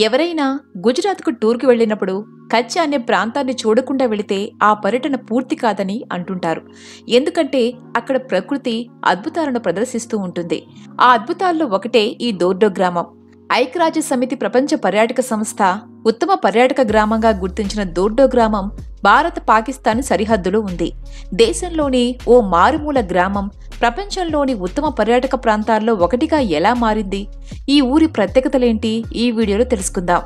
ఎవరైనా గుజరాత్కు టూర్కి వెళ్ళినప్పుడు కచ్ అనే ప్రాంతాన్ని చూడకుండా వెళితే ఆ పర్యటన పూర్తి కాదని అంటుంటారు. ఎందుకంటే అక్కడ ప్రకృతి అద్భుతాలను ప్రదర్శిస్తూ ఉంటుంది. ఆ అద్భుతాల్లో ఒకటే ఈ దోర్డో గ్రామం. ఐక్యరాజ్య సమితి ప్రపంచ పర్యాటక సంస్థ ఉత్తమ పర్యాటక గ్రామంగా గుర్తించిన దోర్డో గ్రామం భారత పాకిస్తాన్ సరిహద్దులో ఉంది. దేశంలోని ఓ మారుమూల గ్రామం ప్రపంచంలోని ఉత్తమ పర్యాటక ప్రాంతాల్లో ఒకటిగా ఎలా మారింది? ఈ ఊరి ప్రత్యేకతలేంటి? ఈ వీడియోలో తెలుసుకుందాం.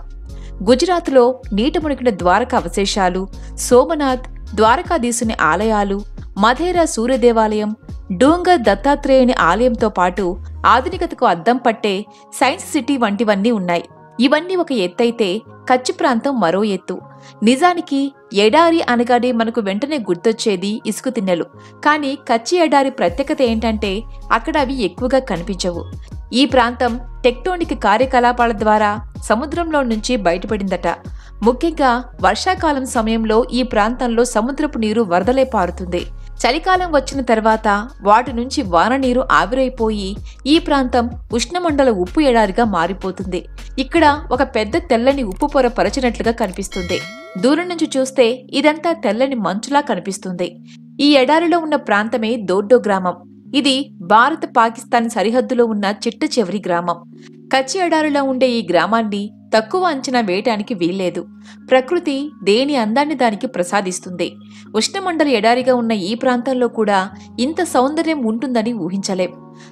గుజరాత్లో నీట మునిగిన ద్వారకా అవశేషాలు, సోమనాథ్, ద్వారకాధీశుని ఆలయాలు, మధేరా సూర్య దేవాలయం, డూంగర్ దత్తాత్రేయుని ఆలయంతో పాటు ఆధునికతకు అద్దం పట్టే సైన్స్ సిటీ వంటివన్నీ ఉన్నాయి. ఇవన్నీ ఒక ఎత్తైతే కచ్ ప్రాంతం మరో ఎత్తు. నిజానికి ఎడారి అనగానే మనకు వెంటనే గుర్తొచ్చేది ఇసుక తిన్నెలు. కానీ కచ్ ఎడారి ప్రత్యేకత ఏంటంటే అక్కడ అవి ఎక్కువగా కనిపించవు. ఈ ప్రాంతం టెక్టోనిక్ కార్యకలాపాల ద్వారా సముద్రంలో నుంచి బయటపడిందట. ముఖ్యంగా వర్షాకాలం సమయంలో ఈ ప్రాంతంలో సముద్రపు నీరు వరదలై పారుతుంది. చలికాలం వచ్చిన తర్వాత వాటి నుంచి వాన నీరు ఆవిరైపోయి ఈ ప్రాంతం ఉష్ణమండల ఉప్పు ఎడారిగా మారిపోతుంది. ఇక్కడ ఒక పెద్ద తెల్లని ఉప్పు పొర పరచినట్లుగా కనిపిస్తుంది. దూరం నుంచి చూస్తే ఇదంతా తెల్లని మంచులా కనిపిస్తుంది. ఈ ఎడారిలో ఉన్న ప్రాంతమే దోర్డో గ్రామం. ఇది భారత పాకిస్తాన్ సరిహద్దులో ఉన్న చిట్ట చివరి గ్రామం. కచ్ ఎడారిలో ఉండే ఈ గ్రామాన్ని తక్కువ అంచనా వేయటానికి వీల్లేదు. ప్రకృతి దేని అందాన్ని దానికి ప్రసాదిస్తుంది. ఉష్ణమండల ఎడారిగా ఉన్న ఈ ప్రాంతంలో కూడా ఇంత సౌందర్యం ఉంటుందని ఊహించలేం.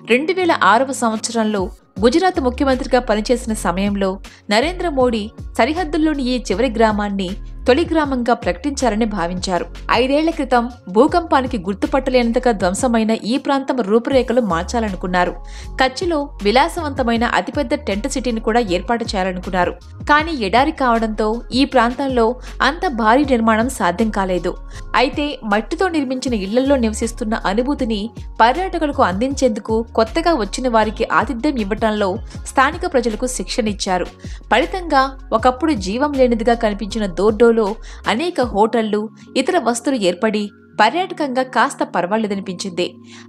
2006వ సంవత్సరంలో గుజరాత్ ముఖ్యమంత్రిగా పనిచేసిన సమయంలో నరేంద్ర మోడీ సరిహద్దుల్లోని ఈ చివరి గ్రామాన్ని తొలి గ్రామంగా ప్రకటించారని భావించారు. 5 ఏళ్ల క్రితం భూకంపానికి గుర్తుపట్టలేనంతగా ధ్వంసమైన ఈ ప్రాంతం రూపురేఖలు మార్చాలనుకున్నారు. కచ్లో విలాసవంతమైన అతిపెద్ద టెంట్ సిటీని కూడా ఏర్పాటు చేయాలనుకున్నారు. కానీ ఎడారి కావడంతో ఈ ప్రాంతంలో అంత భారీ నిర్మాణం సాధ్యం కాలేదు. అయితే మట్టితో నిర్మించిన ఇళ్లలో నివసిస్తున్న అనుభూతిని పర్యాటకులకు అందించేందుకు కొత్తగా వచ్చిన వారికి ఆతిథ్యం ఇవ్వటంలో స్థానిక ప్రజలకు శిక్షణిచ్చారు. ఫలితంగా ఒకప్పుడు జీవం లేనిదిగా కనిపించిన దోర్డోలో అనేక హోటళ్లు, ఇతర వస్తువులు ఏర్పడి పర్యాటకంగా కాస్త పర్వాలేదనిపించింది.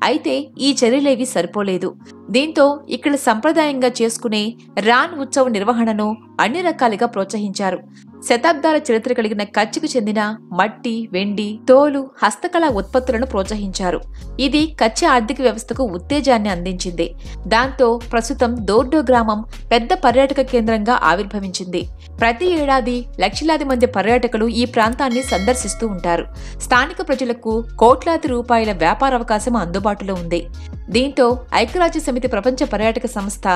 అయితే ఈ చర్యలేవి సరిపోలేదు. దీంతో ఇక్కడ సంప్రదాయంగా చేసుకునే రాన్ ఉత్సవ నిర్వహణను అన్ని రకాలుగా ప్రోత్సహించారు. శతాబ్దాల చరిత్ర కలిగిన కచ్కు చెందిన మట్టి, వెండి, తోలు, హస్తకళా ఉత్పత్తులను ప్రోత్సహించారు. ఇది కచ్ ఆర్థిక వ్యవస్థకు ఉత్తేజాన్ని అందించింది. దాంతో ప్రస్తుతం దోర్డో గ్రామం పెద్ద పర్యాటక కేంద్రంగా ఆవిర్భవించింది. ప్రతి ఏడాది లక్షలాది మంది పర్యాటకులు ఈ ప్రాంతాన్ని సందర్శిస్తూ ఉంటారు. స్థానిక ప్రజలకు కోట్లాది రూపాయల వ్యాపార అవకాశం అందుబాటులో ఉంది. దీంతో ఐక్యరాజ్య సమితి ప్రపంచ పర్యాటక సంస్థ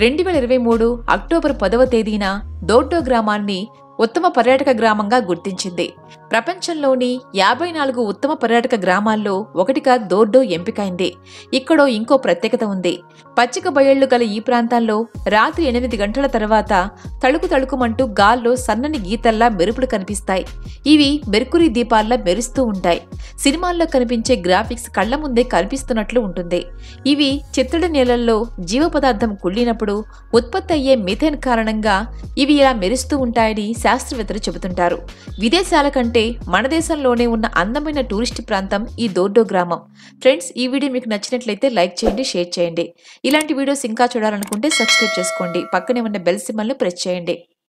2023 అక్టోబర్ 10వ తేదీన దోర్డో గ్రామాన్ని ఉత్తమ పర్యాటక గ్రామంగా గుర్తించింది. ప్రపంచంలోని 54 ఉత్తమ పర్యాటక గ్రామాల్లో ఒకటిగా దోర్డో ఎంపికైంది. ఇక్కడో ఇంకో ప్రత్యేకత ఉంది. పచ్చిక బయళ్లు గల ఈ ప్రాంతాల్లో రాత్రి 8 గంటల తర్వాత తళుకు తళుకుమంటూ గాల్లో సన్నని గీతల్లా మెరుపులు కనిపిస్తాయి. ఇవి మెర్కురీ దీపాల్లా మెరుస్తూ ఉంటాయి. సినిమాల్లో కనిపించే గ్రాఫిక్స్ కళ్ల ముందే కనిపిస్తున్నట్లు ఉంటుంది. ఇవి చిత్తడి నేలల్లో జీవ పదార్థం కుళ్ళినప్పుడు ఉత్పత్తి అయ్యే మిథేన్ కారణంగా ఇవి ఇలా మెరుస్తూ ఉంటాయని శాస్త్రవేత్తలు చెబుతుంటారు. విదేశాల కంటే మన దేశంలోనే ఉన్న అందమైన టూరిస్ట్ ప్రాంతం ఈ దోర్డో గ్రామం. ఫ్రెండ్స్, ఈ వీడియో మీకు నచ్చినట్లయితే లైక్ చేయండి, షేర్ చేయండి. ఇలాంటి వీడియోస్ ఇంకా చూడాలనుకుంటే సబ్స్క్రైబ్ చేసుకోండి. పక్కనే ఉన్న బెల్ సింబల్ని ప్రెస్ చేయండి.